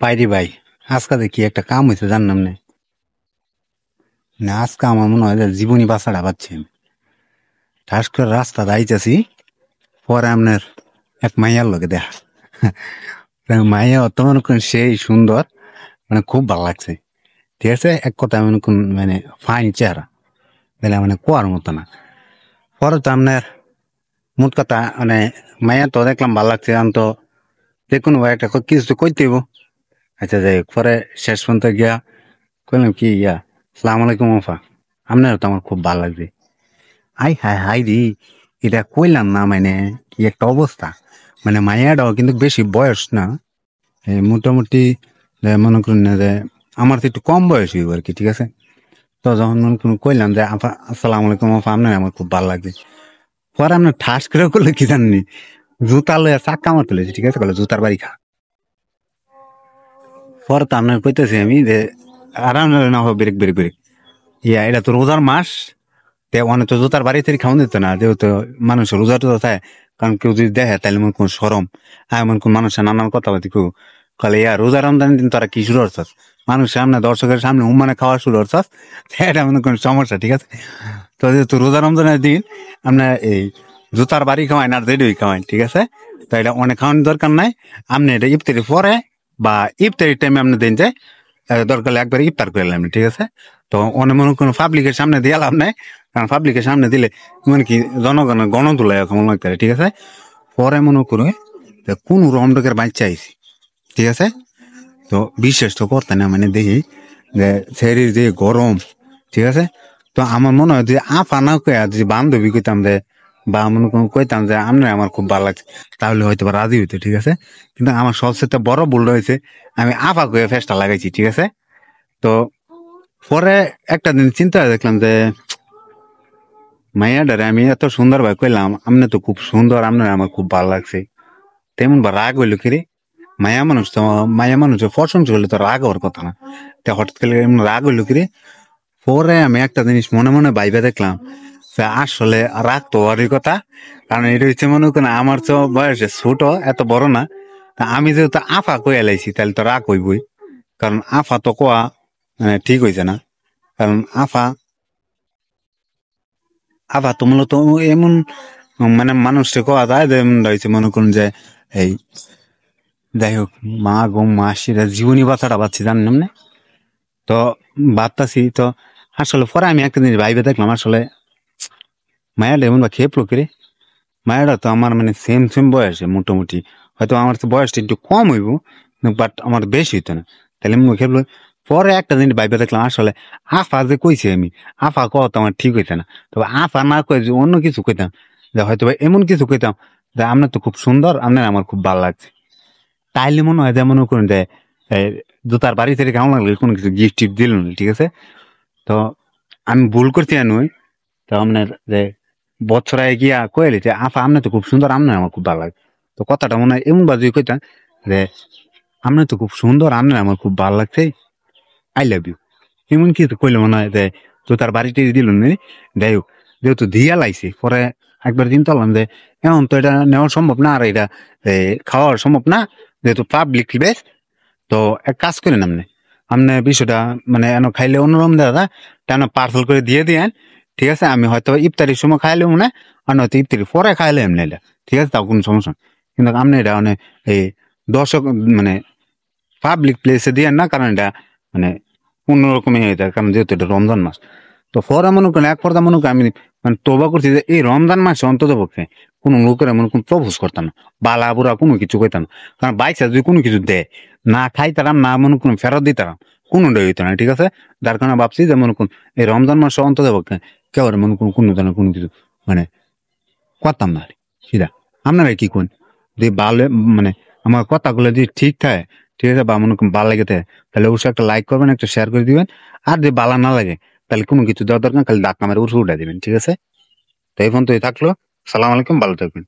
বাইরে ভাই, আজকে দেখি একটা কাম হয়েছে জানলাম না। না আজকে আমার মনে হয় যে জীবনী বাঁচাটা পাচ্ছি আমি। ঠাস করে রাস্তা দাঁড়িয়েছি, পরে আপনার এক মাইয়ার লোকে দেখা। মাইয়া অত মনে করেন সেই সুন্দর, মানে খুব ভালো লাগছে। ঠিক আছে, এক কথা মনে করেন মানে ফাইন চেহারা, তাহলে মানে কোয়ার মতো না। পরে তো আপনার মোট কথা মানে মাইয়া তো দেখলাম ভালো লাগছে, আমি তো যে কোনো একটা কিছু তো কইতে হইব। আচ্ছা যাই হোক, পরে শেষ পর্যন্ত গিয়া কইলাম কি ইয়া সালাম আলাইকুম আফা, আপনারও তো আমার খুব ভালো লাগছে। আই হাই হাই রি, এটা কইলাম না মানে কি একটা অবস্থা। মানে মাইয়াটাও কিন্তু বেশি বয়স না, এই মোটামুটি মনে করুন না যে আমার তো একটু কম বয়স হইব আর কি। ঠিক আছে, তো যখন মনে করুন কইলাম যে আফা আসসালাম আলাইকুম আফা, আপনার আমার খুব ভালো লাগছে। পরে আপনার ঠাস করে করলে কি জাননি, জুতা লইয়া চাক্কা মারতে লেছি। ঠিক আছে, বলে জুতার বাড়ি খা। পরে তো আপনার কইতেছি আমি যে আরাম না ব্রেক ব্রেক ব্রেক, ইয়া এটা তো রোজার মাস, অনেক তো জুতার বাড়ি থেকে খাওয়া দিত না, যেহেতু মানুষের রোজা টোজা থাকে। কারণ কেউ যদি দেখে তাহলে মনে কোন সরম এমন কোন মানুষের নানান কথা বাতি কেউ কলে ইয়া রোজা রমজানের দিন তোরা কি শুরু করছস, মানুষের সামনে দর্শকের সামনে উম্মানে খাওয়া শুরু করছস, এটা মনে কোন সমস্যা। ঠিক আছে, তো যেহেতু রোজা রমজানের দিন আপনার এই জুতার বাড়ি খাওয়াই না, রেডি খাওয়াই। ঠিক আছে, তো এটা অনেক খাওয়ানোর দরকার নাই। আপনি এটা ইফতারি পরে বা ইফতারির টাইমে আপনি দিন যে দরকার হলে একবার ইফতার করে নেবেন। ঠিক আছে, তো অনেক মনে কোনো পাবলিকের সামনে দিয়ে লাভ নাই, কারণ পাবলিকের সামনে দিলে মানে কি জনগণের গণতুলা কেমন লাগতে পারে। ঠিক আছে, পরে মনে করে কোন রমডকের বাচ্চা আইছি। ঠিক আছে, তো বিশ্বাস তো করতে না, মানে দেখি যে শরীর যে গরম। ঠিক আছে, তো আমার মনে হয় যে আফা না কইয়া যদি বান্ধবী কইতাম যে বা মনে কোনো কইতাম যে আমরা আমার খুব ভালো লাগছে, তাহলে হয়তো বা রাজি হইতো। ঠিক আছে, কিন্তু আমার সবচেয়ে বড় ভুল হয়েছে, আমি আফা কইয়া ফেসটা লাগাইছি। ঠিক আছে, তো পরে একটা দিন চিন্তা করে দেখলাম যে মাইয়াডারে আমি এত সুন্দর ভাবে কইলাম আপনি তো খুব সুন্দর, আপনার আমার খুব ভালো লাগছে, তেমন বা রাগ হইলো কিরে। মায়া মানুষ তো, মায়া মানুষের প্রশংসা করলে তো রাগ হওয়ার কথা না, তা হঠাৎ করে এমন রাগ হইলো কিরে। পরে আমি একটা জিনিস মনে মনে ভাইবে দেখলাম যে আসলে রাগ তো হওয়ারই কথা, কারণ এটা হচ্ছে মনে করেন আমার তো বয়সে ছোট, এত বড় না। তা আমি যেহেতু আফা কইয়া লাইছি তাহলে তো রাগ হইবই, কারণ আফা তো কোয়া ঠিক হয়েছে না। কারণ আফা আফা তো মূলত এমন মানে মানুষটা কোয়া যায় যে এমন হয়েছে মনে করুন যে এই যাই হোক, মা গো মাসিরা জীবনী বাচ্চাটা পাচ্ছি জানেন না। তো বাচ্চাছি তো আসলে পরে আমি একটা জিনিস ভাইবে দেখলাম, আসলে মায়াটা এমন বা খেয়ে প্রকৃতি, মায়াটা তো আমার মানে সেম সেম বয়সে মোটামুটি, হয়তো আমার তো বয়সটা একটু কম হইব, বাট আমার বেশি হইতো না। তাহলে এমন খেয়ে পরে একটা জিনিস ভাইবে দেখলাম, আসলে আফা যে কইছি আমি, আফা কওয়া তো আমার ঠিক হইতো না। তবে আফা না কয়ে যে অন্য কিছু কইতাম, যে হয়তো বা এমন কিছু কইতাম যে আপনার তো খুব সুন্দর, আপনার আমার খুব ভালো লাগছে, তাইলে মনে হয় যে মনে করুন যে এই জুতার বাড়ি থেকে কেমন লাগলো কোনো কিছু গিফট টিফট দিল না। ঠিক আছে, তো আমি ভুল করছি নই, তো আপনার যে বছরায় গিয়া কইলি যে আফা আপনি তো খুব সুন্দর, আপনার আমার খুব ভালো লাগে। তো কথাটা মনে হয় এমন বাজে কইতাম যে আপনি তো খুব সুন্দর, আপনার আমার খুব ভালো লাগছে, আই লাভ ইউ। এমন কিছু কইলে মনে হয় যে জুতার বাড়িতে দিল না। যাই হোক, যেহেতু দিয়া লাইছি পরে একবার চিন্তা করলাম যে এখন তো এটা নেওয়া সম্ভব না, আর এটা খাওয়া সম্ভব না, যেহেতু পাবলিক প্লেস। তো এক কাজ করেন আপনি, আপনি বিষয়টা মানে এনে খাইলে অন্যরকম দাদা, তেমন পার্সেল করে দিয়ে দিয়েন। ঠিক আছে, আমি হয়তো ইফতারির সময় খাইলে মনে, আর নয়তো ইফতারি পরে খাইলে এমনি এটা ঠিক আছে, তাও কোনো সমস্যা নেই। কিন্তু আপনি এটা মানে এই দর্শক মানে পাবলিক প্লেসে দিয়েন না, কারণ এটা মানে অন্যরকমই হয়ে যায়, কারণ যেহেতু এটা রমজান মাস। তো পরে মনে করেন এক পর্দা মনে করেন আমি মানে তোবা করছি যে এই রমজান মাসে অন্তত পক্ষে কোনো লোকের মনে কোন প্রপোজ করতাম না, বালা বুড়া কোনো কিছু কইতাম না। কারণ বাইসা যদি কোনো কিছু দেয়, না খাইতারাম না মনে করুন ফেরত দিতারাম, কোনোটাই হইতো না। ঠিক আছে, যার কারণে ভাবছি যে মনে করুন এই রমজান মাসে অন্তত পক্ষে কেউ মনে করুন কোনো ধরনের কোনো কিছু মানে করতাম না আর কি। সেটা আপনারা কি কোন, যে ভালো মানে আমার কথাগুলো যদি ঠিক থাকে, ঠিক আছে, বা মনে করুন ভালো লেগে থাকে, তাহলে অবশ্যই একটা লাইক করবেন, একটা শেয়ার করে দিবেন। আর যদি ভালো না লাগে তাহলে কোনো কিছু দেওয়ার দরকার, খালি ডাক নামের উঠে দিবেন। ঠিক আছে, তো এই পর্যন্তই থাকলো। সালাম আলাইকুম, ভালো থাকবেন।